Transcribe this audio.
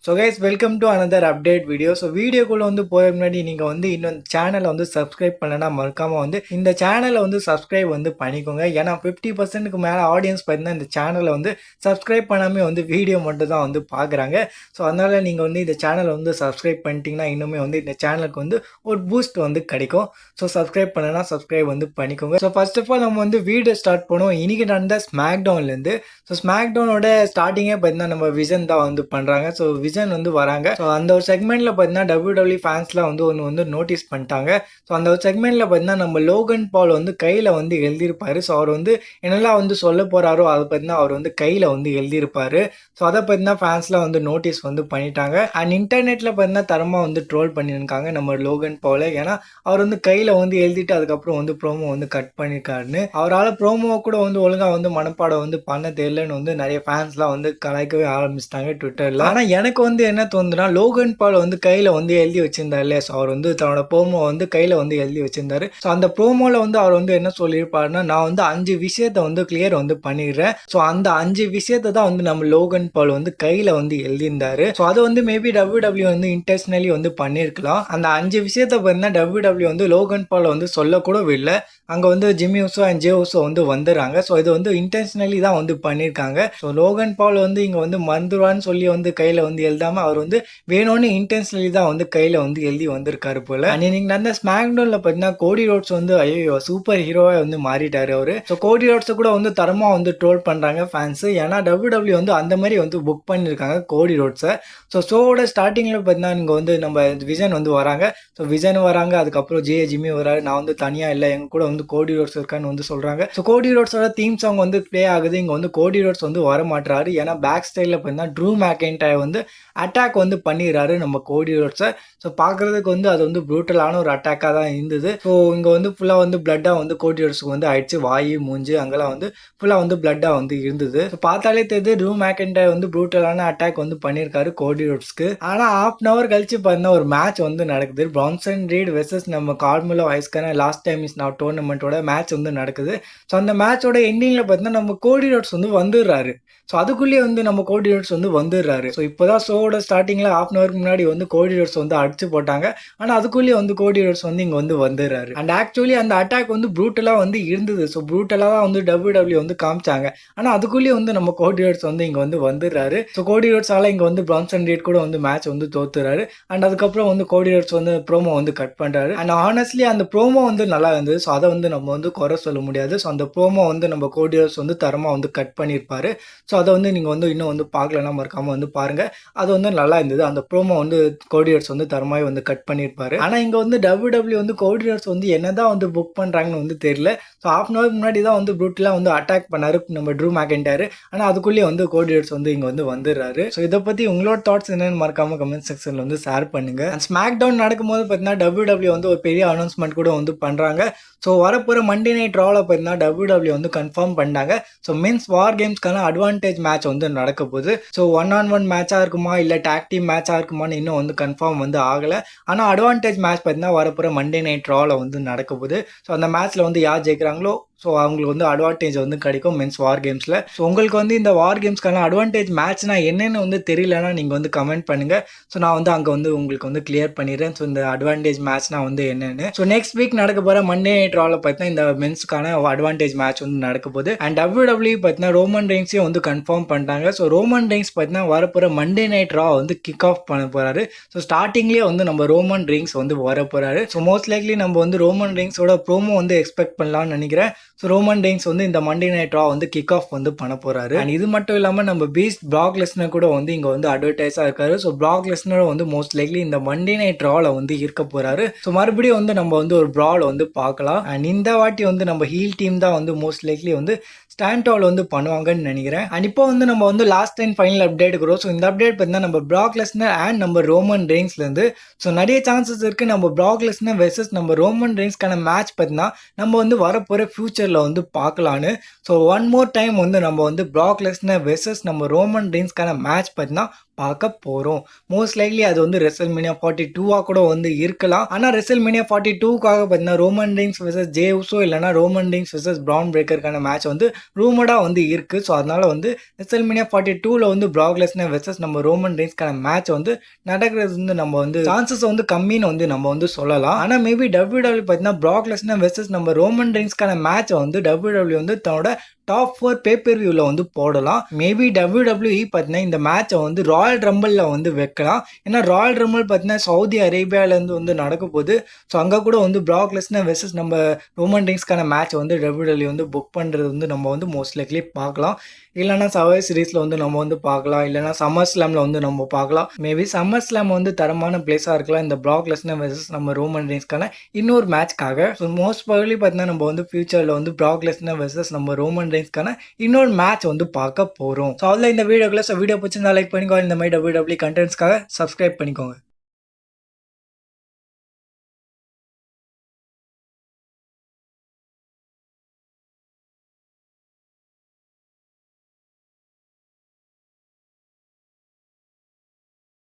So guys welcome to another update video. So வீடியோக்குள்ளே வந்து போய முன்னாடி நீங்கள் வந்து இன்னும் சேனலை வந்து சப்ஸ்கிரைப் பண்ணலன்னா மறக்காமல் வந்து இந்த சேனலை வந்து சப்ஸ்கிரைப் வந்து பண்ணிக்கோங்க. ஏன்னா 50%க்கு மேலே ஆடியன்ஸ் பார்த்தீங்கன்னா இந்த சேனலை வந்து சப்ஸ்கிரைப் பண்ணாமல் வந்து வீடியோ மட்டும் தான் வந்து பார்க்குறாங்க. ஸோ அதனால் நீங்கள் வந்து இந்த சேனலை வந்து சப்ஸ்கிரைப் பண்ணிட்டீங்கன்னா இன்னுமே வந்து இந்த சேனலுக்கு வந்து ஒரு பூஸ்ட் வந்து கிடைக்கும். ஸோ சப்ஸ்கிரைப் பண்ணனா சப்ஸ்கிரைப் வந்து பண்ணிக்கோங்க. ஸோ ஃபர்ஸ்ட் ஆஃப் ஆல் நம்ம வந்து வீடியோ ஸ்டார்ட் பண்ணுவோம். இன்றைக்கி நடந்த ஸ்மாக் டவுன்லேருந்து. ஸோ ஸ்மாக் டவுனோட ஸ்டார்டிங்கே பார்த்தீங்கன்னா நம்ம விஜன் தான் வந்து பண்ணுறாங்க. ஸோ விஜன் வந்து வராங்க. ஸோ அந்த ஒரு செக்மெண்ட்டில் பார்த்தீங்கன்னா WWE ஃபேன்ஸ்லாம் வந்து ஒன்று வந்து நோட்டீஸ் பண்ணிட்டாங்க. ஸோ அந்த ஒரு செக்மெண்ட்டில் பார்த்தீங்கன்னா நம்ம லோகன் பால் வந்து கையில் வந்து எழுதியிருப்பார். ஸோ அவர் வந்து என்னெல்லாம் வந்து சொல்ல போகிறாரோ அதை பார்த்தீங்கன்னா அவர் வந்து கையில் வந்து எழுதியிருப்பார். ஸோ அதை பார்த்தீங்கன்னா ஃபேன்ஸ்லாம் வந்து நோட்டீஸ் வந்து பண்ணிட்டாங்க. அண்ட் இன்டர்நெட்டில் பார்த்தீங்கன்னா தரமாக வந்து ட்ரோல் பண்ணியிருக்காங்க நம்ம லோகன் பாலை. ஏன்னா அவர் வந்து கையில் வந்து எழுதிட்டு அதுக்கப்புறம் வந்து ப்ரோமோ வந்து கட் பண்ணியிருக்காருன்னு. அவரால் ப்ரோமோ கூட வந்து ஒழுங்காக வந்து மனப்பாடம் வந்து பண்ண தெரியலன்னு வந்து நிறைய ஃபேன்ஸ்லாம் வந்து கலாய்க்கவே ஆரம்பிச்சிட்டாங்க ட்விட்டரில். ஆனால் எனக்கு வந்து என்ன தோணுதுன்னா லோகன் பால் வந்து கையில் வந்து எழுதி வச்சிருந்தார் இல்லையா. ஸோ அவர் வந்து தன்னோட ப்ரோமோ வந்து கையில் வந்து எழுதி வச்சிருந்தாரு. ஸோ அந்த ப்ரோமோவில் வந்து அவர் வந்து என்ன சொல்லியிருப்பாருன்னா நான் வந்து 5 விஷயத்தை வந்து கிளியர் வந்து பண்ணிடுறேன். ஸோ அந்த 5 விஷயத்தை தான் வந்து நம்ம லோகன் பால் வந்து கையில் வந்து எழுதியிருந்தாரு. ஸோ அது வந்து மேபி WWE வந்து இன்டென்ஷனலி வந்து பண்ணியிருக்கலாம். அந்த 5 விஷயத்தை பார்த்தீங்கன்னா WWE வந்து லோகன் பால் வந்து சொல்லக்கூட இல்லை. அங்கே வந்து ஜிம்மி உசோ அண்ட் ஜே உசோ வந்து வந்துடுறாங்க. ஸோ இது வந்து இன்டென்ஷனலி தான் வந்து பண்ணியிருக்காங்க. ஸோ லோகன் பால் வந்து இங்கே வந்து மறந்துடுவான்னு சொல்லி வந்து கையில் வந்து எழுதாமல் அவர் வந்து வேணும்னு இன்டென்ஷனலி தான் வந்து கையில் வந்து எழுதி வந்திருக்காரு போல். நீங்கள் அந்த ஸ்மாக் டவுனில் பார்த்தீங்கன்னா கோடி ரோட்ஸ் வந்து ஐயோ சூப்பர் ஹீரோவாக வந்து மாறிட்டார் அவர். ஸோ கோடி ரோட்ஸை கூட வந்து தரமாக வந்து ட்ரோல் பண்ணுறாங்க ஃபேன்ஸு. ஏன்னா WWE வந்து அந்த மாதிரி வந்து புக் பண்ணியிருக்காங்க கோடி ரோட்ஸை. ஸோ ஷோவோட ஸ்டார்டிங்கில் பார்த்தீங்கன்னா இங்கே வந்து நம்ம விஜன் வந்து வராங்க. ஸோ விஜன் வராங்க, அதுக்கப்புறம் ஜிம்மி வராரு. நான் வந்து தனியாக இல்லை, எங்கள் கூட வந்து கோடி ரோட்ஸ் இருக்கான்னு வந்து சொல்கிறாங்க. ஸோ கோடி ரோட்ஸோட தீம் சாங் வந்து ப்ளே ஆகுது. இங்கே வந்து கோடி ரோட்ஸ் வந்து வர மாட்டாரு. ஏன்னா பேக் ஸ்டைலில் பார்த்தீங்கன்னா ட்ரூ மேக்கென்டையர் வந்து அட்டாக் வந்து பண்ணிடுறாரு நம்ம கோடி ரோட்ஸை. ஸோ பார்க்குறதுக்கு வந்து அது வந்து ப்ரூட்டலான ஒரு அட்டாக்காக தான் இருந்தது. ஸோ இங்கே வந்து ஃபுல்லாக வந்து பிளட்டாக வந்து கோடி ரோட்ஸுக்கு வந்து ஆயிடுச்சு. வாயு மூஞ்சு அங்கெல்லாம் வந்து ஃபுல்லாக வந்து பிளட்டாக வந்து இருந்தது. ஸோ பார்த்தாலே தெரியுது ட்ரூ மேக்கென்டையர் வந்து ப்ரூட்டலான அட்டாக் வந்து பண்ணியிருக்காரு கோடி ரோட்ஸ்க்கு. ஆனால் ½ hour கழிச்சு பார்த்தீங்கன்னா ஒரு மேட்ச் வந்து நடக்குது. பிரான்சன் ரீட் வெர்சஸ் நம்ம கார்மெலோ ஹைஸ்க்கான லாஸ்ட் டைம் இஸ் நவ் டோர்னமெண்ட்டோட மேட்ச் வந்து நடக்குது. ஸோ அந்த மேட்சோட எண்டிங்கில் பார்த்தீங்கன்னா நம்ம கோடி ரோட்ஸ் வந்து வந்துடுறாரு. ஸோ அதுக்குள்ளேயே வந்து நம்ம கோடி ரோட்ஸ் வந்து வந்துடுறாரு. ஸோ இப்போ தான் ஷோவோட ஸ்டார்டிங்கில் ½ hour முன்னாடி வந்து கோடி ரோட்ஸ் வந்து அடிச்சு போட்டாங்க. ஆனால் அதுக்குள்ளேயே வந்து கோடி ரோட்ஸ் வந்து இங்கே வந்து வந்துடுறாரு. அண்ட் ஆக்சுவலி அந்த அட்டாக் வந்து ப்ரூட்டலாக வந்து இருந்தது. ஸோ ப்ரூட்டலாக தான் வந்து WWE வந்து காமிச்சாங்க. ஆனால் அதுக்குள்ளேயே வந்து நம்ம கோடி ரோட்ஸ் வந்து இங்கே வந்து வந்துடுறாரு. ஸோ கோடி ரோட்ஸால் இங்கே வந்து பிரான்சன் ரீட் கூட வந்து மேட்ச் வந்து தோத்துறாரு. அண்ட் அதுக்கப்புறம் வந்து கோடி ரோட்ஸ் வந்து ப்ரோமோ வந்து கட் பண்ணுறாரு. அண்ட் ஆனஸ்ட்லி அந்த ப்ரோமோ வந்து நல்லா இருந்தது. ஸோ அதை வந்து நம்ம வந்து குறை சொல்ல முடியாது. ஸோ அந்த ப்ரோமோ வந்து நம்ம கோடி ரோட்ஸ் வந்து தரமாக வந்து கட் பண்ணியிருப்பாரு. ஸோ அதை வந்து நீங்கள் வந்து இன்னும் வந்து பார்க்கலன்னா மறக்காமல் வந்து பாருங்கள். அது வந்து நல்லா இருந்தது. அந்த ப்ரோமோ வந்து கோடி ரோட்ஸ் வந்து தரமாக வந்து கட் பண்ணியிருப்பாரு. ஆனால் இங்கே வந்து WWE வந்து கோடி ரோட்ஸ் வந்து என்ன தான் வந்து புக் பண்ணுறாங்கன்னு வந்து தெரியல. ஸோ ½ hour முன்னாடி தான் வந்து ப்ரூட்டலாக வந்து அட்டாக் பண்ணாரு நம்ம ட்ரூ மேக்கென்டையர். ஆனால் அதுக்குள்ளேயே வந்து கோடி ரோட்ஸ் வந்து இங்கே வந்து வந்துடுறாரு. ஸோ இதை பற்றி உங்களோட தாட்ஸ் என்னன்னு மறக்காமல் கமெண்ட் செக்ஷனில் வந்து ஷேர் பண்ணுங்க. அண்ட் ஸ்மாக் டவுன் நடக்கும்போது பார்த்தீங்கன்னா WWE வந்து ஒரு பெரிய அனௌன்ஸ்மெண்ட் கூட வந்து பண்ணுறாங்க. ஸோ வரப்போகிற மண்டே நைட் ராவில் பார்த்தீங்கன்னா WWE வந்து கன்ஃபார்ம் பண்ணாங்க. ஸோ மென்ஸ் வார் கேம்ஸ்க்கான அட்வான்டேஜ் மேட்ச் வந்து நடக்க போகுது. ஸோ 1-on-1 மேட்சாக இருக்குமா இல்லை டாக் டீம் மேட்சாக இருக்குமான்னு இன்னும் வந்து கன்ஃபார்ம் வந்து ஆகலை. ஆனால் அட்வான்டேஜ் மேட்ச் பார்த்தீங்கன்னா வரப்போகிற மண்டே நைட் ராவில் வந்து நடக்க போகுது. ஸோ அந்த மேட்ச்சில் வந்து யார் ஜெயிக்கிறாங்களோ ஸோ அவங்களுக்கு வந்து அட்வான்டேஜ் வந்து கிடைக்கும் மென்ஸ் வார் கேம்ஸில். ஸோ உங்களுக்கு வந்து இந்த வார் கேம்ஸ்க்கான அட்வான்டேஜ் மேட்ச்னா என்னென்னு வந்து தெரியலன்னா நீங்கள் வந்து கமெண்ட் பண்ணுங்கள். ஸோ நான் வந்து அங்கே வந்து உங்களுக்கு வந்து கிளியர் பண்ணிடுறேன். ஸோ இந்த அட்வான்டேஜ் மேட்ச்னா வந்து என்னென்னு. ஸோ நெக்ஸ்ட் வீக் நடக்க போகிற மண்டே நைட் ராவில் பார்த்தீங்கன்னா இந்த மென்ஸ்க்கான அட்வான்டேஜ் மேட்ச் வந்து நடக்க போகுது. அண்ட் WWE பார்த்தீங்கன்னா ரோமன் ரெயின்ஸையும் வந்து கன்ஃபார்ம் பண்ணிட்டாங்க. ஸோ ரோமன் ரெயின்ஸ் பார்த்தீங்கன்னா வரப்போகிற மண்டே நைட் ரா வந்து கிக் ஆஃப் பண்ண போகிறாரு. ஸோ ஸ்டார்டிங்லேயே வந்து நம்ம ரோமன் ரெயின்ஸ் வந்து வர போகிறாரு. ஸோ மோஸ்ட் லைக்லி நம்ம வந்து ரோமன் ரெயின்ஸோட ப்ரோமோ வந்து எக்ஸ்பெக்ட் பண்ணலாம்னு நினைக்கிறேன். ஸோ ரோமன் ரெயின்ஸ் வந்து இந்த மண்டே நைட் ரா வந்து கிக் ஆஃப் வந்து பண்ண போறாரு. அண்ட் இது மட்டும் இல்லாமல் நம்ம பீஸ்ட் பிராக் லெஸ்னர் கூட வந்து இங்கே வந்து அட்வர்டைஸாக இருக்காரு. ஸோ பிராக் லெஸ்னர் வந்து மோஸ்ட் லைக்லி இந்த மண்டே நைட் ராவில் வந்து இருக்க போறாரு. ஸோ மறுபடியும் வந்து நம்ம வந்து ஒரு பிரால் வந்து பார்க்கலாம். அண்ட் இந்த வாட்டி வந்து நம்ம ஹீல் டீம் தான் வந்து மோஸ்ட் லைக்லி வந்து ஸ்டாண்ட் டால் வந்து பண்ணுவாங்கன்னு நினைக்கிறேன். அண்ட் இப்போ வந்து நம்ம வந்து லாஸ்ட் டைம் ஃபைனல் அப்டேட் இருக்கிறோம். ஸோ இந்த அப்டேட் பார்த்தீங்கன்னா நம்ம பிராக் லெஸ்னர் அண்ட் நம்ம ரோமன் ரெயின்ஸ்லேருந்து ஸோ நிறைய சான்சஸ் இருக்குது நம்ம பிராக் லெஸ்னர் வெர்சஸ் நம்ம ரோமன் ரெயின்ஸ்க்கான மேட்ச் பார்த்தீங்கன்னா நம்ம வந்து வரப்போகிற ஃபியூச்சரில் வந்து பார்க்கலான்னு. ஸோ ஒன் மோர் டைம் வந்து நம்ம வந்து பிராக் லெஸ்னர் வெர்சஸ் நம்ம ரோமன் ரெயின்ஸ்க்கான மேட்ச் பார்த்தீங்கன்னா பார்க்க போறோம். மோஸ்ட் லைக்லி அது வந்து WrestleMania 42 கூட வந்து இருக்கலாம். ஆனா WrestleMania 42க்காக பார்த்தீங்கன்னா ரோமன் ரெயின்ஸ் வெர்சஸ் ஜே உசோ இல்லனா ரோமன் ரெயின்ஸ் வெர்சஸ் பிரான் பிரேக்கருக்கான மேட்ச் வந்து ரூமர்டா வந்து இருக்கு. ஸோ அதனால வந்து WrestleMania 42ல வந்து பிராக் லெஸ்னர் வெர்சஸ் நம்ம ரோமன் ரெயின்ஸ்க்கான மேட்ச் வந்து நடக்கிறது வந்து நம்ம வந்து சான்சஸ் வந்து கம்மின்னு வந்து நம்ம வந்து சொல்லலாம். ஆனா மேபி WWE பார்த்தீங்கன்னா பிராக் லெஸ்னர் வெர்சஸ் நம்ம ரோமன் ரெயின்ஸ்க்கான மேட்ச் வந்து WWE வந்து தன்னோட டாப் 4 பேப்பர் வியூவில் வந்து போடலாம். மேபி WWE பார்த்தீங்கன்னா இந்த மேட்சை வந்து ராயல் ரம்பிளில் வந்து வைக்கலாம். ஏன்னா ராயல் ரம்பிள் பார்த்தீங்கன்னா சவுதி அரேபியாவிலேருந்து வந்து நடக்க போகுது. ஸோ அங்கே கூட வந்து பிராக் லெஸ்னர் வெர்சஸ் நம்ம ரோமன் ரெயின்ஸ்க்கான மேட்ச் வந்து WWE வந்து புக் பண்ணுறது வந்து நம்ம வந்து மோஸ்ட் லைக்லி பார்க்கலாம். இல்லைனா சர்வைவர் சீரிஸில் வந்து நம்ம வந்து பார்க்கலாம். இல்லைனா சம்மர் ஸ்லாமில் வந்து நம்ம பார்க்கலாம். மேபி சம்மர் ஸ்லாம் வந்து தரமான பிளேஸாக இருக்கலாம் இந்த பிராக் லெஸ்னர் வெர்சஸ் நம்ம ரோமன் ரெயின்ஸ்க்கான இன்னொரு மேட்ச்க்காக. ஸோ மோஸ்ட் ப்ராபபிலி பார்த்தீங்கன்னா நம்ம வந்து ஃபியூச்சரில் வந்து பிராக் லெஸ்னர் வெர்சஸ் நம்ம ரோமன் ரெயின்ஸ்க்கான இன்னொரு மேட்ச் வந்து பார்க்க போகிறோம். ஸோ அதில் இந்த வீடியோக்குள்ள வீடியோ பிடிச்சிருந்தா லைக் பண்ணிக்கோங்க. இந்த மாதிரி WWE கண்டென்ட்ஸ்க்காக சப்ஸ்கிரைப் பண்ணிக்கோங்க.